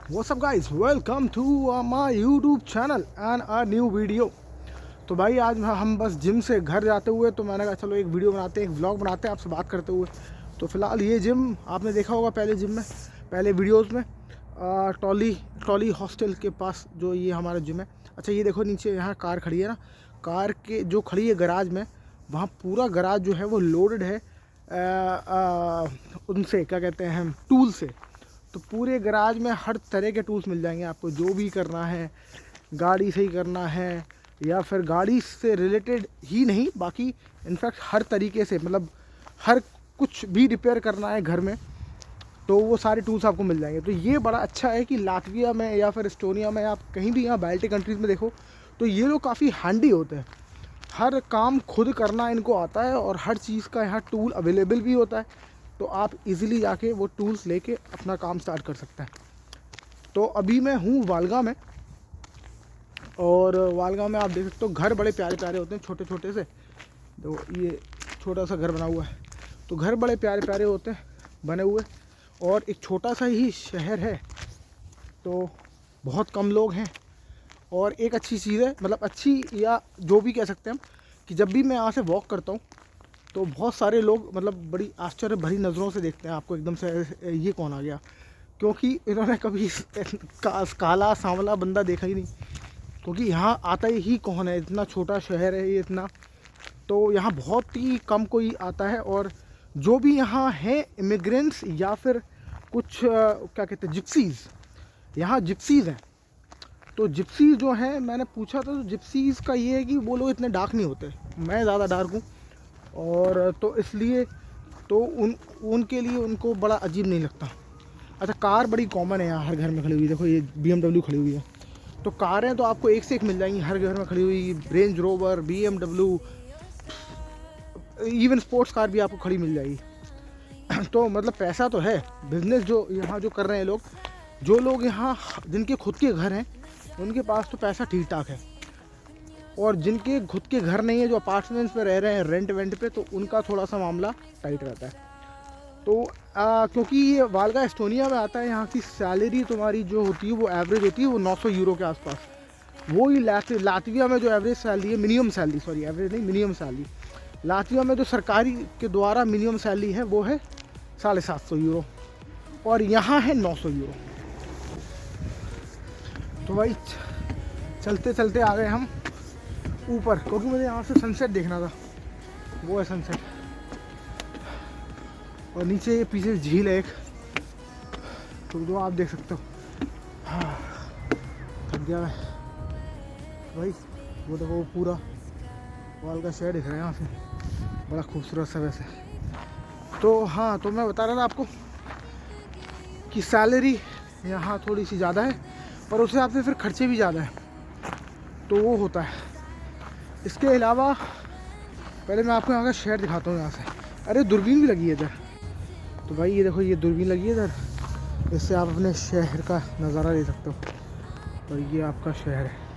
What's up guys, welcome to my YouTube channel and a new video। तो भाई आज हम बस जिम से घर जाते हुए तो मैंने कहा चलो एक वीडियो बनाते हैं, एक व्लॉग बनाते हैं आपसे बात करते हुए। तो फ़िलहाल ये जिम आपने देखा होगा पहले जिम में, पहले वीडियोस में टॉली हॉस्टल के पास जो ये हमारा जिम है। अच्छा ये देखो नीचे यहाँ कार खड़ी है ना, कार के जो खड़ी है गराज में, वहाँ पूरा गराज जो है वो लोडेड है उनसे क्या कहते हैं टूल से। तो पूरे गराज में हर तरह के टूल्स मिल जाएंगे आपको, जो भी करना है, गाड़ी सही करना है या फिर गाड़ी से रिलेटेड ही नहीं, बाकी इनफैक्ट हर तरीके से, मतलब हर कुछ भी रिपेयर करना है घर में तो वो सारे टूल्स आपको मिल जाएंगे। तो ये बड़ा अच्छा है कि लातविया में या फिर एस्टोनिया में, आप कहीं भी यहाँ बाल्टिक कंट्रीज़ में देखो तो ये लोग काफ़ी हैंडी होते हैं। हर काम खुद करना इनको आता है और हर चीज़ का यहाँ टूल अवेलेबल भी होता है, तो आप इजीली जाके वो टूल्स लेके अपना काम स्टार्ट कर सकते हैं। तो अभी मैं हूँ वालगा में, और वालगा में आप देख सकते हो घर बड़े प्यारे प्यारे होते हैं, छोटे छोटे से। तो ये छोटा सा घर बना हुआ है, तो घर बड़े प्यारे प्यारे होते हैं बने हुए, और एक छोटा सा ही शहर है, तो बहुत कम लोग हैं। और एक अच्छी चीज़ है, मतलब अच्छी या जो भी कह सकते हैं हम, कि जब भी मैं यहाँ से वॉक करता हूँ तो बहुत सारे लोग मतलब बड़ी आश्चर्य भरी नज़रों से देखते हैं आपको, एकदम से ये कौन आ गया, क्योंकि इन्होंने कभी काला सांवला बंदा देखा ही नहीं। क्योंकि यहाँ आता ही कौन है, इतना छोटा शहर है ये इतना, तो यहाँ बहुत ही कम कोई आता है। और जो भी यहाँ है इमिग्रेंट्स या फिर कुछ क्या कहते हैं जिप्सीज़, यहाँ जिप्सीज़ हैं। तो जिप्सीज़ जो हैं, मैंने पूछा था तो जिप्सीज़ का ये है कि वो लोग इतने डार्क नहीं होते, मैं ज़्यादा डार्क हूँ, और तो इसलिए तो उनके लिए उनको बड़ा अजीब नहीं लगता। अच्छा कार बड़ी कॉमन है यहाँ, हर घर में खड़ी हुई, देखो ये BMW खड़ी हुई है। तो कारें तो आपको एक से एक मिल जाएंगी हर घर में खड़ी हुई, range rover, BMW, even sports car भी आपको खड़ी मिल जाएगी। तो मतलब पैसा तो है, बिजनेस जो यहाँ जो कर रहे हैं लोग, जो लोग यहाँ जिनके खुद के घर हैं उनके पास तो पैसा ठीक ठाक है, और जिनके खुद के घर नहीं है, जो अपार्टमेंट्स में रह रहे हैं रेंट वेंट पे, तो उनका थोड़ा सा मामला टाइट रहता है। तो क्योंकि ये वालगा एस्टोनिया में आता है, यहाँ की सैलरी तुम्हारी जो होती है वो एवरेज होती है वो 900 यूरो के आसपास। वो ही लातविया में जो एवरेज सैलरी है, मिनिमम सैलरी, सॉरी एवरेज नहीं मिनिमम सैलरी, लातविया में जो सरकारी के द्वारा मिनिमम सैलरी है वो है 750 यूरो, और यहाँ है 900 यूरो। तो भाई चलते चलते आ गए हम ऊपर, क्योंकि मुझे यहाँ से सनसेट देखना था, वो है सनसेट। और नीचे ये पीछे झील है एक, तो जो आप देख सकते हो। हाँ थक गया मैं भाई, वो देखो वो पूरा वाल का शहर दिख रहा है यहाँ से, बड़ा खूबसूरत सा वैसे। तो हाँ, तो मैं बता रहा था आपको कि सैलरी यहाँ थोड़ी सी ज़्यादा है, पर उस हिसाब से फिर खर्चे भी ज़्यादा है, तो वो होता है। इसके अलावा पहले मैं आपको यहाँ का शहर दिखाता हूँ यहाँ से। अरे दूरबीन भी लगी है इधर, तो भाई ये देखो ये दूरबीन लगी है इधर, इससे आप अपने शहर का नज़ारा ले सकते हो। और ये आपका शहर है।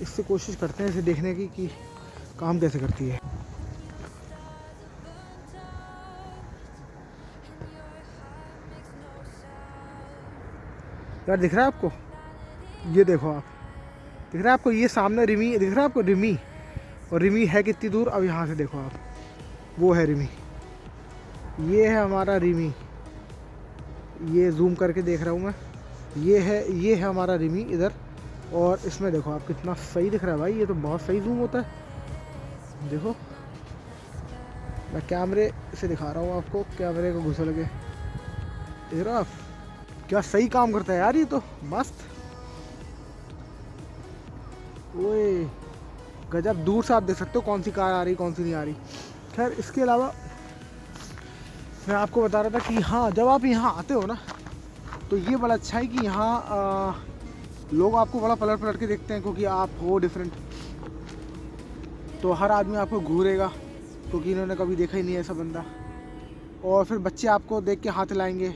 इससे कोशिश करते हैं इसे देखने की कि काम कैसे करती है। यार दिख रहा है आपको, ये देखो आप, दिख रहा है आपको ये सामने रिमी दिख रहा है आपको, रिमी, और रिमी है कितनी दूर, अब यहाँ से देखो आप, वो है रिमी, ये है हमारा रिमी, ये जूम करके देख रहा हूँ मैं, ये है हमारा रिमी इधर। और इसमें देखो आप कितना सही दिख रहा है भाई, ये तो बहुत सही जूम होता है। देखो मैं कैमरे से दिखा रहा हूँ आपको, कैमरे को घुसा लगे, देख रहे हो आप क्या सही काम करता है यार, ये तो मस्त। ओए गजब, दूर से आप देख सकते हो कौन सी कार आ रही कौन सी नहीं आ रही। खैर इसके अलावा मैं आपको बता रहा था कि हाँ, जब आप यहाँ आते हो ना तो ये बड़ा अच्छा है कि यहाँ लोग आपको बड़ा पलट पलट के देखते हैं, क्योंकि आप हो डिफरेंट, तो हर आदमी आपको घूरेगा, क्योंकि इन्होंने कभी देखा ही नहीं है ऐसा बंदा। और फिर बच्चे आपको देख के हाथ लाएंगे,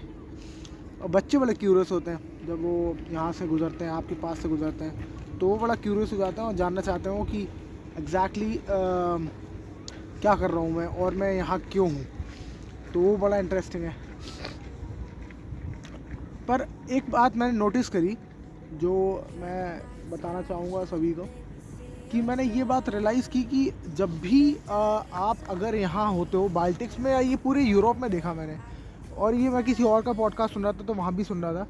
और बच्चे बड़े क्यूरियस होते हैं जब वो यहाँ से गुज़रते हैं, आपके पास से गुज़रते हैं, तो वो बड़ा क्यूरियस हो जाते हैं और जानना चाहते हो कि एग्जैक्टली क्या कर रहा हूँ मैं और मैं यहाँ क्यों हूँ। तो वो बड़ा इंटरेस्टिंग है। पर एक बात मैंने नोटिस करी जो मैं बताना चाहूँगा सभी को, कि मैंने ये बात रियलाइज़ की कि जब भी आप अगर यहाँ होते हो बाल्टिक्स में, या ये पूरे यूरोप में देखा मैंने, और ये मैं किसी और का पॉडकास्ट सुन रहा था तो वहाँ भी सुन रहा था,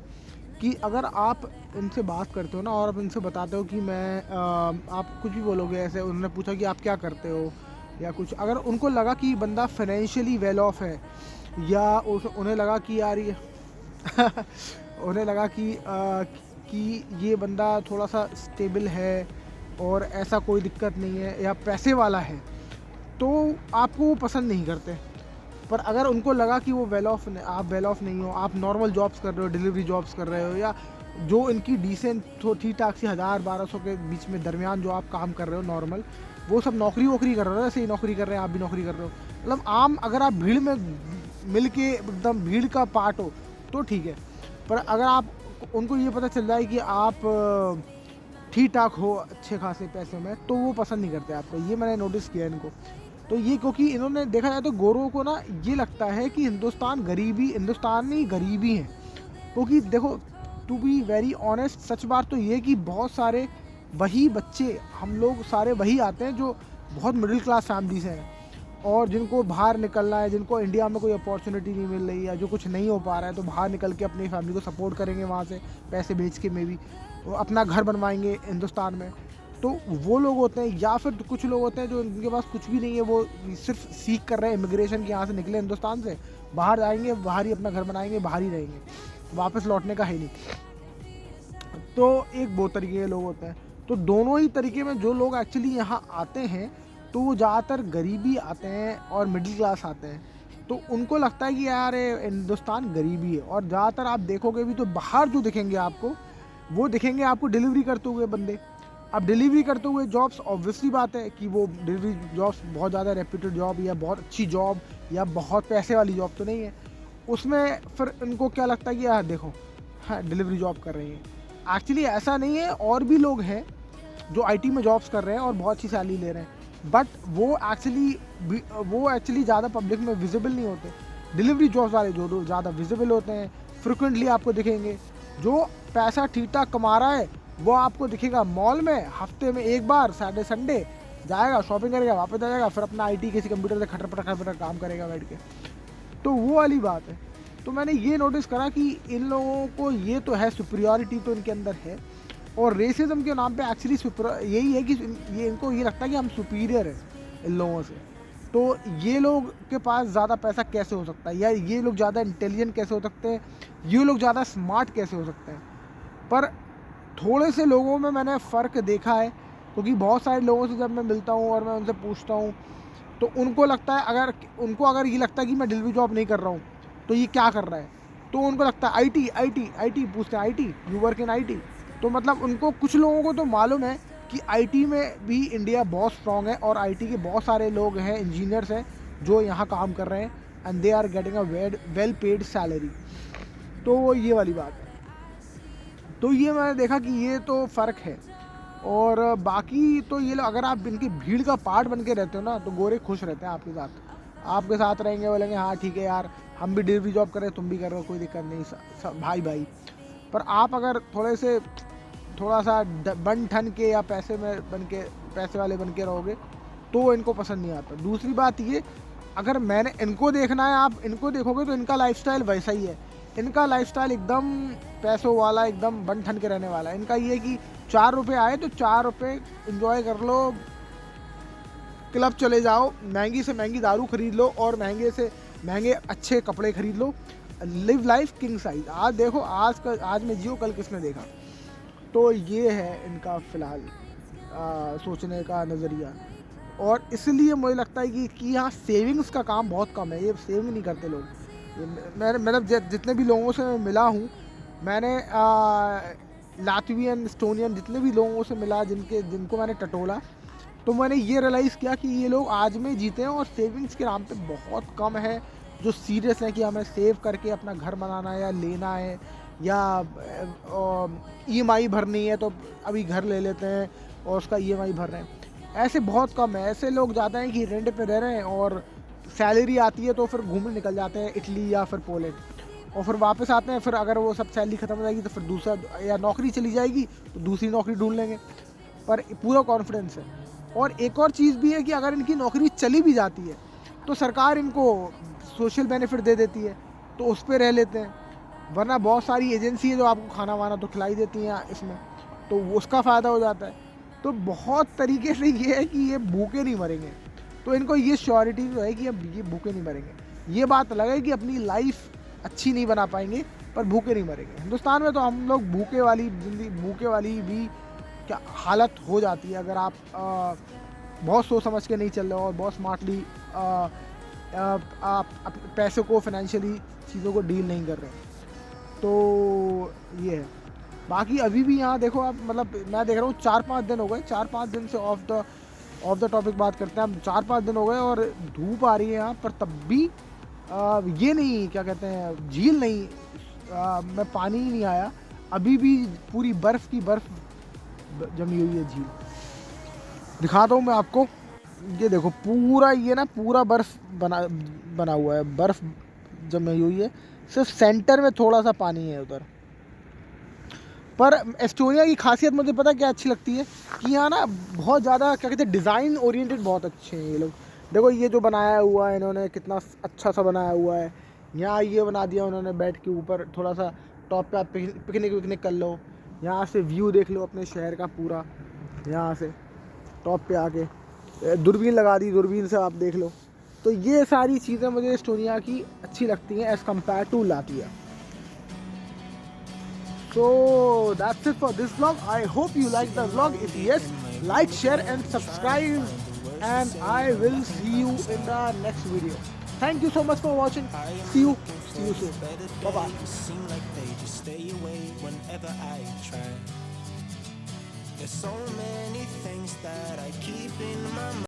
कि अगर आप इनसे बात करते हो ना और आप इनसे बताते हो कि मैं आप कुछ भी बोलोगे, ऐसे उन्होंने पूछा कि आप क्या करते हो या कुछ, अगर उनको लगा कि बंदा फाइनेंशियली वेल ऑफ है, या उन्हें लगा कि यार ये उन्हें लगा कि ये बंदा थोड़ा सा स्टेबल है और ऐसा कोई दिक्कत नहीं है या पैसे वाला है, तो आपको वो पसंद नहीं करते। पर अगर उनको लगा कि वो आप वेल ऑफ नहीं हो, आप नॉर्मल जॉब्स कर रहे हो, डिलीवरी जॉब्स कर रहे हो, या जो इनकी डिसेंट तो ठीक ठाक सी 1000-1200 के बीच में दरमियान जो आप काम कर रहे हो नॉर्मल, वो सब नौकरी वोकरी कर रहे हो, ऐसे ही नौकरी कर रहे हैं, आप भी नौकरी कर रहे हो, मतलब आम, अगर आप भीड़ में मिल के एकदम भीड़ का पार्ट हो तो ठीक है। पर अगर आप उनको ये पता चल जाए कि आप ठीक ठाक हो अच्छे खासे पैसे में, तो वो पसंद नहीं करते आपको। ये मैंने नोटिस किया इनको। तो ये क्योंकि इन्होंने देखा जाए तो गोरों को ना ये लगता है कि हिंदुस्तान नहीं गरीबी है। क्योंकि देखो, टू बी वेरी ऑनेस्ट, सच बात तो ये कि बहुत सारे वही बच्चे, हम लोग सारे वही आते हैं जो बहुत मिडिल क्लास फैमिली से हैं और जिनको बाहर निकलना है, जिनको इंडिया में कोई अपॉर्चुनिटी नहीं मिल रही है, जो कुछ नहीं हो पा रहा है, तो बाहर निकल के अपनी फैमिली को सपोर्ट करेंगे वहाँ से पैसे बेच के, में भी अपना घर बनवाएंगे हिंदुस्तान में। तो वो लोग होते हैं, या फिर कुछ लोग होते हैं जो उनके पास कुछ भी नहीं है, वो सिर्फ सीख कर रहे हैं इमिग्रेशन की, यहाँ से निकले हिंदुस्तान से, बाहर जाएंगे, बाहर ही अपना घर बनाएंगे, बाहर ही रहेंगे, वापस लौटने का है नहीं। तो एक वो तरीके के लोग होते हैं। तो दोनों ही तरीके में जो लोग एक्चुअली यहाँ आते हैं, तो वो ज़्यादातर गरीबी आते हैं और मिडिल क्लास आते हैं। तो उनको लगता है कि यार हिंदुस्तान गरीबी है। और ज़्यादातर आप देखोगे भी तो बाहर जो दिखेंगे आपको, वो दिखेंगे आपको डिलीवरी करते हुए बंदे। अब डिलीवरी करते हुए जॉब्स, ऑब्वियसली बात है कि वो डिलीवरी जॉब्स बहुत ज़्यादा रेप्यूटेड जॉब या बहुत अच्छी जॉब या बहुत पैसे वाली जॉब तो नहीं है। उसमें फिर इनको क्या लगता है कि यार देखो, हाँ डिलीवरी जॉब कर रही है। एक्चुअली ऐसा नहीं है, और भी लोग हैं जो आईटी में जॉब्स कर रहे हैं और बहुत अच्छी सैलरी ले रहे हैं, बट वो एक्चुअली ज़्यादा पब्लिक में विजिबल नहीं होते। डिलीवरी जॉब्स वाले जो ज़्यादा विजिबल होते हैं, फ्रिक्वेंटली आपको दिखेंगे। जो पैसा ठीक ठाक कमा रहा है वो आपको दिखेगा मॉल में, हफ्ते में एक बार सैटरडे संडे जाएगा, शॉपिंग करेगा, वापस आ जाएगा, फिर अपना आईटी किसी कंप्यूटर से खटर काम करेगा बैठ के। तो वो वाली बात है। तो मैंने ये नोटिस करा कि इन लोगों को ये तो है, सुपीरियॉरिटी तो इनके अंदर है, और रेसिज्म के नाम पे एक्चुअली यही है कि इनको ये लगता है कि हम सुपीरियर हैं इन लोगों से। तो ये लोग के पास ज़्यादा पैसा कैसे हो सकता है, या ये लोग ज़्यादा इंटेलिजेंट कैसे हो सकते हैं, ये लोग ज़्यादा स्मार्ट कैसे हो सकते हैं। पर थोड़े से लोगों में मैंने फ़र्क देखा है, क्योंकि बहुत सारे लोगों से जब मैं मिलता हूँ और मैं उनसे पूछता हूँ, तो उनको लगता है, अगर ये लगता है कि मैं डिलीवरी जॉब नहीं कर रहा हूँ तो ये क्या कर रहा है, तो उनको लगता है आईटी पूछते हैं, IT, you work in IT. तो मतलब उनको, कुछ लोगों को तो मालूम है कि आईटी में भी इंडिया बहुत स्ट्रॉन्ग है और आईटी के बहुत सारे लोग हैं, इंजीनियर्स हैं जो यहाँ काम कर रहे हैं, and they are getting a well paid salary. तो ये वाली बात है। तो ये मैंने देखा कि ये तो फ़र्क है। और बाकी तो ये लोग, अगर आप इनकी भीड़ का पार्ट बन के रहते हो ना, तो गोरे खुश रहते हैं आपके साथ रहेंगे, बोलेंगे हाँ ठीक है यार, हम भी डिलीवरी जॉब कर रहे हैं, तुम भी कर रहे हो, कोई दिक्कत नहीं, भाई। पर आप अगर थोड़ा सा बन ठन के या पैसे वाले बन के रहोगे, तो इनको पसंद नहीं आता। दूसरी बात ये, अगर मैंने इनको देखना है, आप इनको देखोगे तो इनका लाइफस्टाइल वैसा ही है। इनका लाइफस्टाइल एकदम पैसों वाला, एकदम बन ठन के रहने वाला है। इनका ये कि 4 रुपये आए तो 4 रुपये इंजॉय कर लो, क्लब चले जाओ, महंगी से महंगी दारू खरीद लो और महंगे से महंगे अच्छे कपड़े खरीद लो, लिव लाइफ किंग साइज। आज देखो, आज में जियो, कल किसने देखा। तो ये है इनका फ़िलहाल सोचने का नज़रिया। और इसलिए मुझे लगता है कि यहाँ सेविंग्स का काम बहुत कम है, ये सेविंग नहीं करते लोग। मतलब जितने भी लोगों से मैं मिला हूँ, मैंने लातवियन, एस्टोनियन, जितने भी लोगों से मिला, जिनको मैंने टटोला, तो मैंने ये रियलाइज़ किया कि ये लोग आज में जीते हैं और सेविंग्स के नाम पे बहुत कम है। जो सीरियस हैं कि हमें सेव करके अपना घर बनाना है या लेना है या EMI भरनी है तो अभी घर ले लेते हैं और उसका EMI भर रहे हैं, ऐसे बहुत कम है। ऐसे लोग जाते हैं कि रेंट पे रह रहे हैं और सैलरी आती है तो फिर घूमने निकल जाते हैं इटली या फिर पोलैंड, और फिर वापस आते हैं। फिर अगर वो सब सैलरी ख़त्म हो जाएगी तो फिर दूसरा या नौकरी चली जाएगी तो दूसरी नौकरी ढूंढ लेंगे, पर पूरा कॉन्फिडेंस है। और एक और चीज़ भी है कि अगर इनकी नौकरी चली भी जाती है तो सरकार इनको सोशल बेनिफिट दे देती है तो उस पर रह लेते हैं, वरना बहुत सारी एजेंसी है जो आपको खाना वाना तो खिलाई देती हैं इसमें, तो उसका फ़ायदा हो जाता है। तो बहुत तरीके से ये है कि ये भूखे नहीं मरेंगे, तो इनको ये श्योरिटी जो है कि अब ये भूखे नहीं मरेंगे। ये बात अलग है कि अपनी लाइफ अच्छी नहीं बना पाएंगे पर भूखे नहीं मरेंगे। हिंदुस्तान में तो हम लोग भूखे वाली जिंदगी, भूखे वाली भी क्या हालत हो जाती है अगर आप बहुत सोच समझ के नहीं चल रहे हो और बहुत स्मार्टली आप पैसे को, फाइनेंशियली चीज़ों को डील नहीं कर रहे। तो ये है। बाकी अभी भी यहाँ देखो आप, मतलब मैं देख रहा हूँ 4-5 दिन हो गए, 4-5 दिन से ऑफ द टॉपिक बात करते हैं। अब 4-5 दिन हो गए और धूप आ रही है यहाँ पर, तब भी ये नहीं, क्या कहते हैं, झील नहीं, में पानी ही नहीं आया अभी भी। पूरी बर्फ़ की बर्फ़ जमी हुई है झील। दिखाता हूँ मैं आपको, ये देखो पूरा, ये ना पूरा बर्फ़ बना हुआ है, बर्फ़ जमी हुई है, सिर्फ सेंटर में थोड़ा सा पानी है उधर। पर एस्टोनिया की खासियत मुझे पता क्या अच्छी लगती है कि यहाँ ना बहुत ज़्यादा, क्या कहते हैं, डिज़ाइन ओरिएंटेड बहुत अच्छे हैं ये लोग। देखो ये जो बनाया हुआ है इन्होंने, कितना अच्छा सा बनाया हुआ है। यहाँ ये बना दिया उन्होंने, बेड के ऊपर थोड़ा सा टॉप पे आप पिकनिक कर लो, यहाँ से व्यू देख लो अपने शहर का पूरा, यहाँ से टॉप पे आके दूरबीन लगा दी, दूरबीन से आप देख लो। तो ये सारी चीज़ें मुझे एस्टोनिया की अच्छी लगती हैं as compared to Latvia. So that's it for this vlog. I hope you like the vlog. If yes, like, share and subscribe, and I will see you in the next video. Thank you so much for watching. See you soon. Bye bye. Seem like they just stay away whenever I try. There's so many things that I keep in my mind.